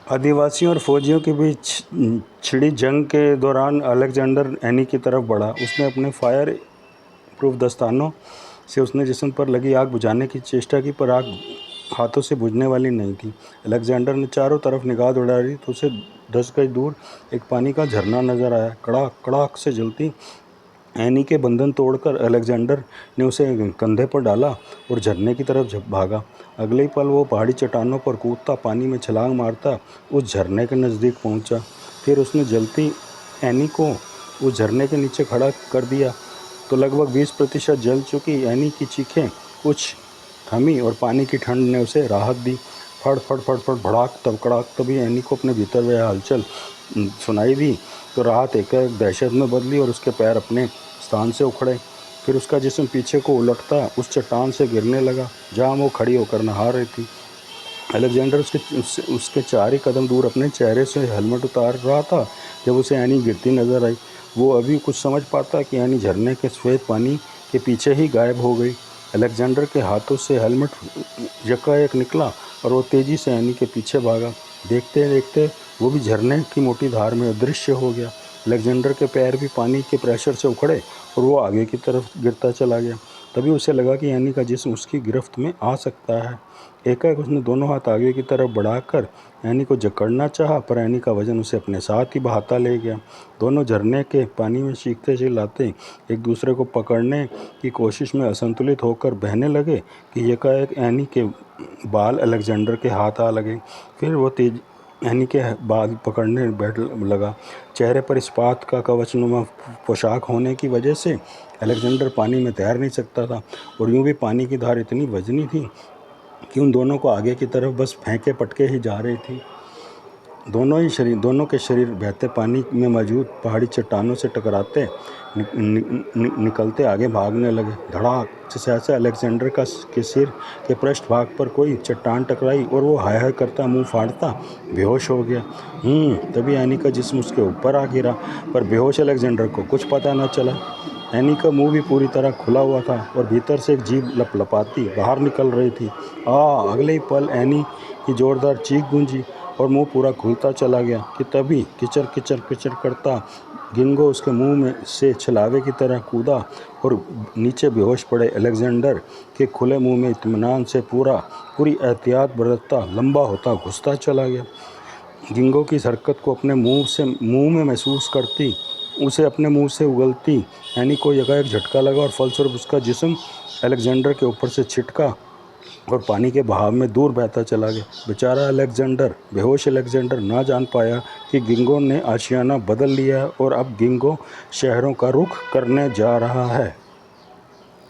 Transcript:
आदिवासियों और फौजियों के बीच छिड़ी जंग के दौरान अलेक्जेंडर एनी की तरफ बढ़ा। उसने अपने फायर प्रूफ दस्तानों से उसने जिस्म पर लगी आग बुझाने की चेष्टा की, पर आग हाथों से बुझने वाली नहीं थी। अलेक्जेंडर ने चारों तरफ निगाह दौड़ाई तो उसे 10 गज दूर एक पानी का झरना नजर आया। कड़ाक कड़ाक से जलती एनी के बंधन तोड़कर अलेक्जेंडर ने उसे कंधे पर डाला और झरने की तरफ भागा। अगले ही पल वो पहाड़ी चट्टानों पर कूदता, पानी में छलांग मारता उस झरने के नज़दीक पहुंचा। फिर उसने जलती एनी को उस झरने के नीचे खड़ा कर दिया तो लगभग 20% जल चुकी एनी की चीखें कुछ थमी और पानी की ठंड ने उसे राहत दी। फड़ फड़ फड़ फड़ भड़ाक तब कड़ाक, तभी एनी को अपने भीतर वह हलचल सुनाई दी तो राहत एकाएक दहशत में बदली और उसके पैर अपने स्थान से उखड़े। फिर उसका जिस्म पीछे को उलटता उस चट्टान से गिरने लगा जहाँ वो खड़ी होकर नहा रही थी। अलेक्जेंडर उसके 4 ही कदम दूर अपने चेहरे से हेलमेट उतार रहा था जब उसे एनी गिरती नजर आई। वो अभी कुछ समझ पाता कि एनी झरने के सफ़ेद पानी के पीछे ही गायब हो गई। अलेक्जेंडर के हाथों से हेलमेट यकायक निकला और वो तेज़ी से एनी के पीछे भागा। देखते देखते वो भी झरने की मोटी धार में अदृश्य हो गया। अलेक्जेंडर के पैर भी पानी के प्रेशर से उखड़े और वो आगे की तरफ गिरता चला गया। तभी उसे लगा कि एनी का जिस्म उसकी गिरफ्त में आ सकता है। एकाएक उसने दोनों हाथ आगे की तरफ बढ़ाकर एनी को जकड़ना चाहा, पर एनी का वजन उसे अपने साथ ही बहाता ले गया। दोनों झरने के पानी में चीखते चिल्लाते एक दूसरे को पकड़ने की कोशिश में असंतुलित होकर बहने लगे कि एकाएक एनी के बाल अलेक्जेंडर के हाथ आ लगे। फिर वो तेज एनी के बाल पकड़ने बैठ लगा। चेहरे पर इस्पात का कवचनुमा पोशाक होने की वजह से अलेक्जेंडर पानी में तैर नहीं सकता था और यूं भी पानी की धार इतनी वजनी थी कि उन दोनों को आगे की तरफ बस फेंके पटके ही जा रही थी। दोनों के शरीर बहते पानी में मौजूद पहाड़ी चट्टानों से टकराते निकलते आगे भागने लगे। धड़ाक जैसे अलेक्जेंडर के सिर के पृष्ठ भाग पर कोई चट्टान टकराई और वो हाय हाय करता मुंह फाड़ता बेहोश हो गया। तभी एनी का जिस्म उसके ऊपर आ गिरा, पर बेहोश अलेक्जेंडर को कुछ पता न चला। एनी का मुंह भी पूरी तरह खुला हुआ था और भीतर से एक जीभ लपलपाती बाहर निकल रही थी। अगले ही पल एनी की जोरदार चीख गूंजी और मुंह पूरा खुलता चला गया कि तभी किचर किचर किचर करता गिंगो उसके मुंह में से छलावे की तरह कूदा और नीचे बेहोश पड़े अलेक्जेंडर के खुले मुंह में इत्मीनान से पूरी एहतियात बरतता लंबा होता घुसता चला गया। गिंगो की इस हरकत को अपने मुंह में महसूस करती उसे अपने मुंह से उगलती एनी को एकाएक झटका लगा और फलस्वरूप उसका जिस्म अलेक्जेंडर के ऊपर से छिटका और पानी के बहाव में दूर बहता चला गया। बेचारा अलेक्जेंडर, बेहोश अलेक्जेंडर ना जान पाया कि गिंगो ने आशियाना बदल लिया और अब गिंगो शहरों का रुख करने जा रहा है।